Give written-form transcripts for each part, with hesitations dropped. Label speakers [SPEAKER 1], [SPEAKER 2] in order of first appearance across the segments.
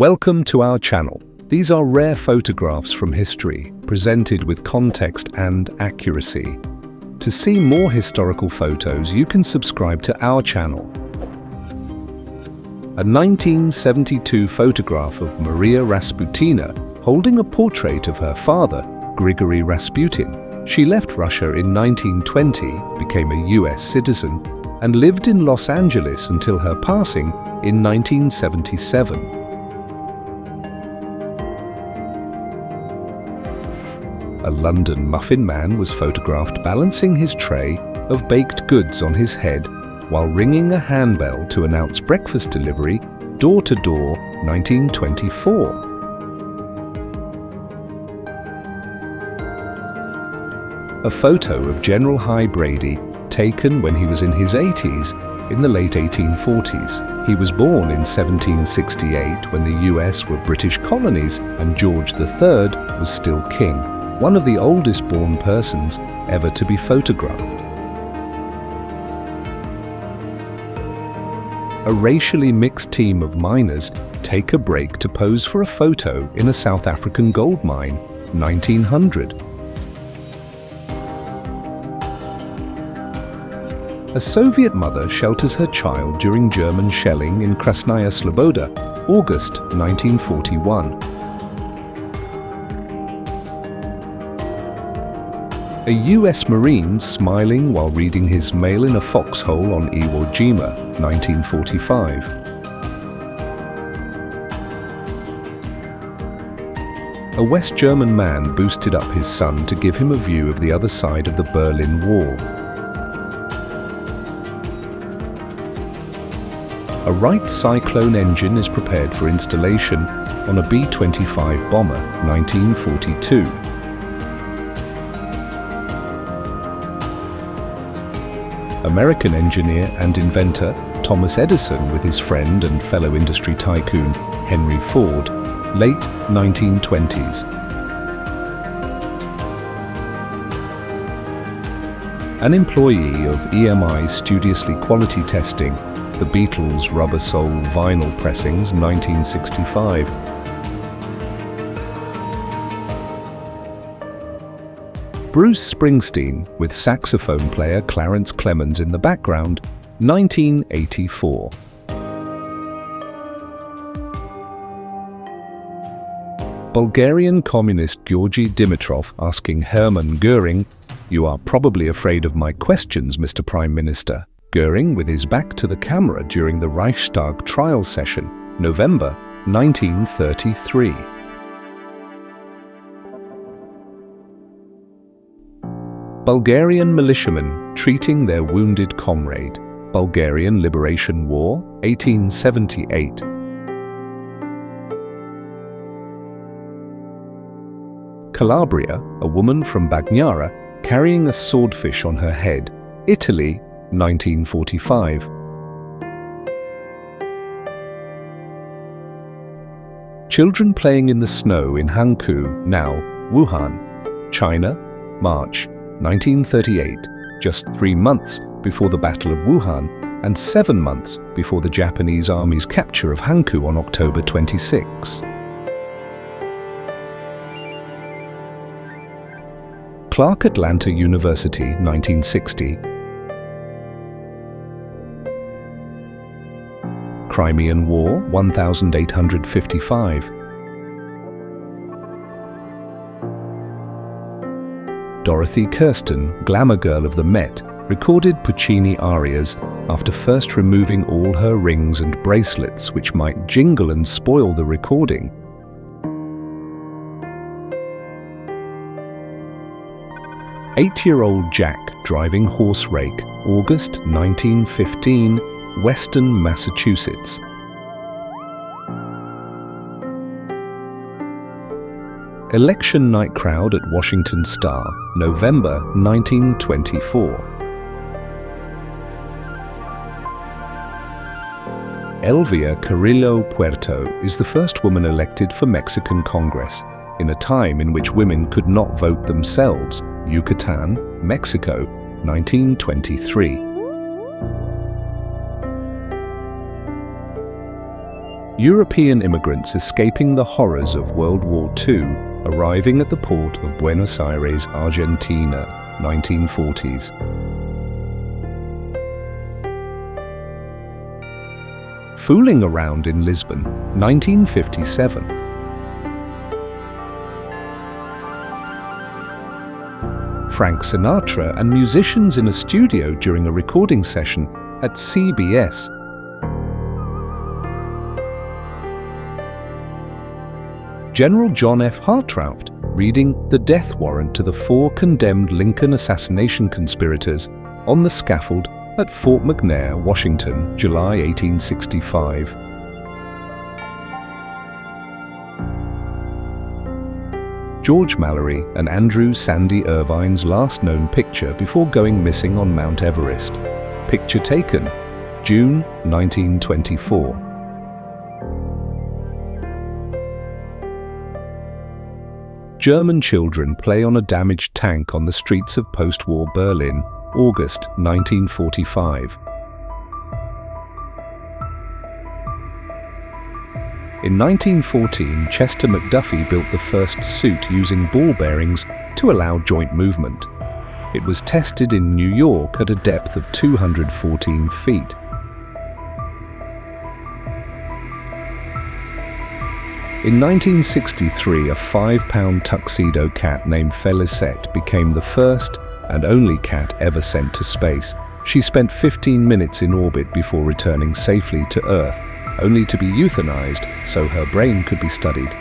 [SPEAKER 1] Welcome to our channel. These are rare photographs from history, presented with context and accuracy. To see more historical photos, you can subscribe to our channel. A 1972 photograph of Maria Rasputina holding a portrait of her father, Grigory Rasputin. She left Russia in 1920, became a US citizen, and lived in Los Angeles until her passing in 1977. A London muffin man was photographed balancing his tray of baked goods on his head while ringing a handbell to announce breakfast delivery, door to door, 1924. A photo of General High Brady, taken when he was in his 80s in the late 1840s. He was born in 1768 when the US were British colonies and George III was still king, one of the oldest born persons ever to be photographed. A racially mixed team of miners take a break to pose for a photo in a South African gold mine, 1900. A Soviet mother shelters her child during German shelling in Krasnaya Sloboda, August 1941. A US Marine smiling while reading his mail in a foxhole on Iwo Jima, 1945. A West German man boosted up his son to give him a view of the other side of the Berlin Wall. A Wright Cyclone engine is prepared for installation on a B-25 bomber, 1942. American engineer and inventor Thomas Edison with his friend and fellow industry tycoon Henry Ford, late 1920s. An employee of EMI studiously quality testing the Beatles' rubber sole vinyl pressings, 1965. Bruce Springsteen with saxophone player Clarence Clemons in the background, 1984. Bulgarian communist Georgy Dimitrov asking Hermann Göring, "You are probably afraid of my questions, Mr. Prime Minister." Göring with his back to the camera during the Reichstag trial session, November 1933. Bulgarian militiamen treating their wounded comrade, Bulgarian Liberation War, 1878. Calabria, a woman from Bagnara carrying a swordfish on her head, Italy, 1945. Children playing in the snow in Hankou, now Wuhan, China, March 1938, just 3 months before the Battle of Wuhan and 7 months before the Japanese Army's capture of Hankou on October 26. Clark Atlanta University, 1960. Crimean War, 1855. Dorothy Kirsten, glamour girl of the Met, recorded Puccini arias after first removing all her rings and bracelets which might jingle and spoil the recording. Eight-year-old Jack driving horse rake, August 1915, Western Massachusetts. Election night crowd at Washington Star, November 1924. Elvia Carrillo Puerto is the first woman elected for Mexican Congress in a time in which women could not vote themselves, Yucatan, Mexico, 1923. European immigrants escaping the horrors of World War II, arriving at the port of Buenos Aires, Argentina, 1940s. Fooling around in Lisbon, 1957. Frank Sinatra and musicians in a studio during a recording session at CBS. General John F. Hartranft reading the death warrant to the 4 condemned Lincoln assassination conspirators on the scaffold at Fort McNair, Washington, July 1865. George Mallory and Andrew Sandy Irvine's last known picture before going missing on Mount Everest. Picture taken, June 1924. German children play on a damaged tank on the streets of post-war Berlin, August 1945. In 1914, Chester McDuffie built the first suit using ball bearings to allow joint movement. It was tested in New York at a depth of 214 feet. In 1963, a 5-pound tuxedo cat named Felicette became the first and only cat ever sent to space. She spent 15 minutes in orbit before returning safely to Earth, only to be euthanized so her brain could be studied.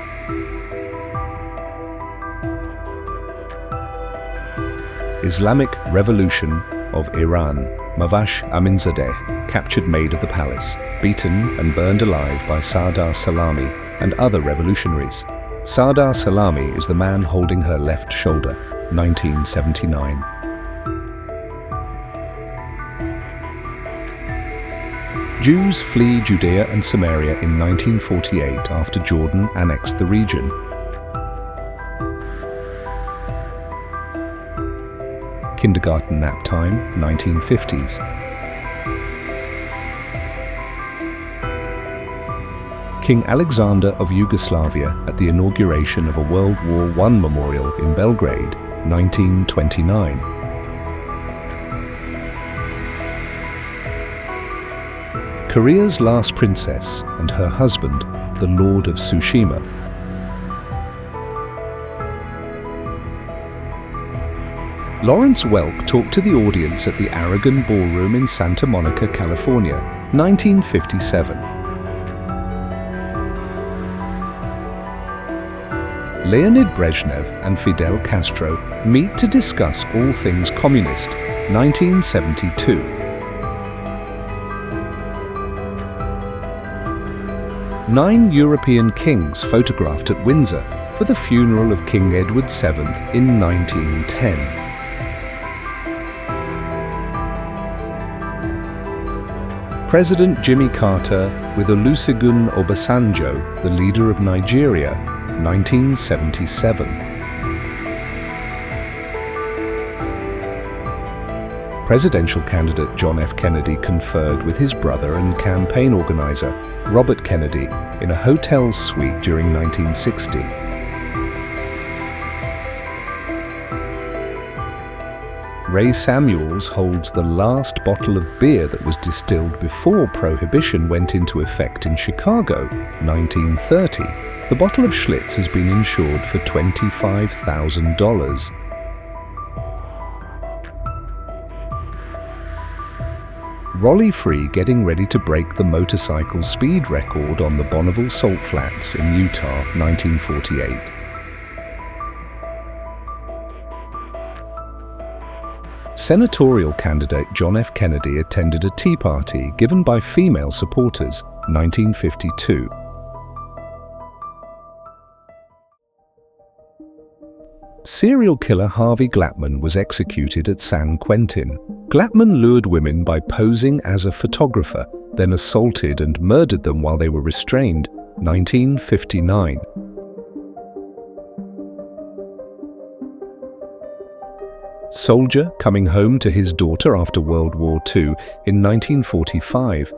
[SPEAKER 1] Islamic Revolution of Iran. Mavash Aminzadeh, captured maid of the palace, beaten and burned alive by Sardar Salami and other revolutionaries. Sardar Salami is the man holding her left shoulder, 1979. Jews flee Judea and Samaria in 1948 after Jordan annexed the region. Kindergarten nap time, 1950s. King Alexander of Yugoslavia at the inauguration of a World War I memorial in Belgrade, 1929. Korea's last princess and her husband, the Lord of Tsushima. Lawrence Welk talked to the audience at the Aragon Ballroom in Santa Monica, California, 1957. Leonid Brezhnev and Fidel Castro meet to discuss all things communist, 1972. Nine European kings photographed at Windsor for the funeral of King Edward VII in 1910. President Jimmy Carter with Olusegun Obasanjo, the leader of Nigeria, 1977. Presidential candidate John F. Kennedy conferred with his brother and campaign organizer, Robert Kennedy, in a hotel suite during 1960. Ray Samuels holds the last bottle of beer that was distilled before Prohibition went into effect in Chicago, 1930. The bottle of Schlitz has been insured for $25,000. Rollie Free getting ready to break the motorcycle speed record on the Bonneville Salt Flats in Utah, 1948. Senatorial candidate John F. Kennedy attended a tea party given by female supporters, 1952. Serial killer Harvey Glattman was executed at San Quentin. Glattman lured women by posing as a photographer, then assaulted and murdered them while they were restrained, 1959. Soldier coming home to his daughter after World War II in 1945.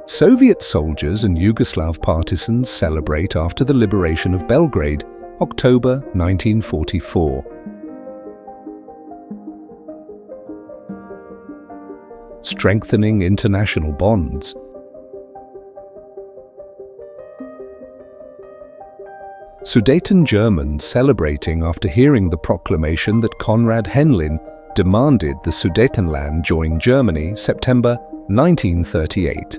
[SPEAKER 1] Soviet soldiers and Yugoslav partisans celebrate after the liberation of Belgrade, October 1944. Strengthening international bonds. Sudeten Germans celebrating after hearing the proclamation that Konrad Henlein demanded the Sudetenland join Germany, September 1938.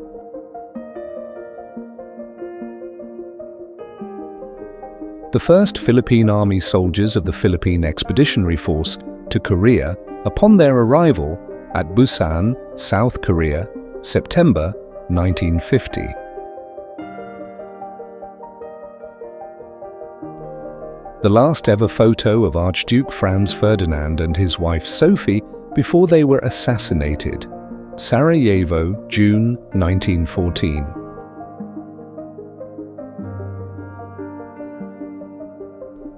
[SPEAKER 1] The first Philippine Army soldiers of the Philippine Expeditionary Force to Korea, upon their arrival at Busan, South Korea, September 1950. The last ever photo of Archduke Franz Ferdinand and his wife Sophie before they were assassinated. Sarajevo, June 1914.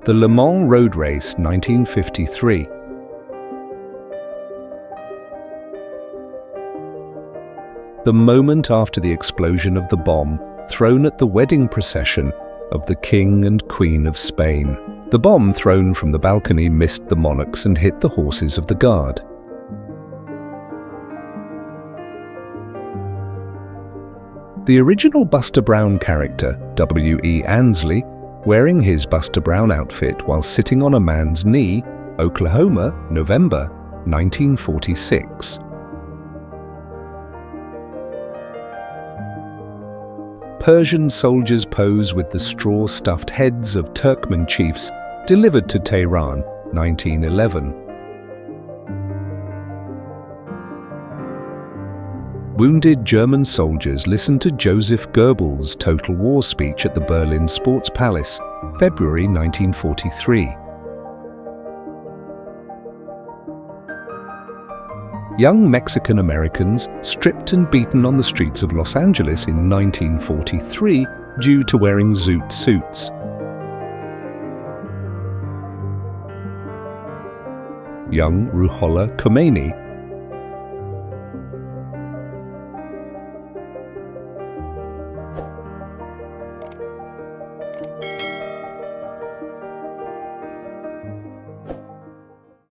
[SPEAKER 1] The Le Mans Road Race, 1953. The moment after the explosion of the bomb thrown at the wedding procession of the King and Queen of Spain. The bomb thrown from the balcony missed the monarchs and hit the horses of the guard. The original Buster Brown character, W.E. Ansley, wearing his Buster Brown outfit while sitting on a man's knee, Oklahoma, November 1946. Persian soldiers pose with the straw-stuffed heads of Turkmen chiefs delivered to Tehran, 1911. Wounded German soldiers listen to Joseph Goebbels' Total War speech at the Berlin Sports Palace, February 1943. Young Mexican Americans stripped and beaten on the streets of Los Angeles in 1943 due to wearing zoot suits. Young Ruhollah Khomeini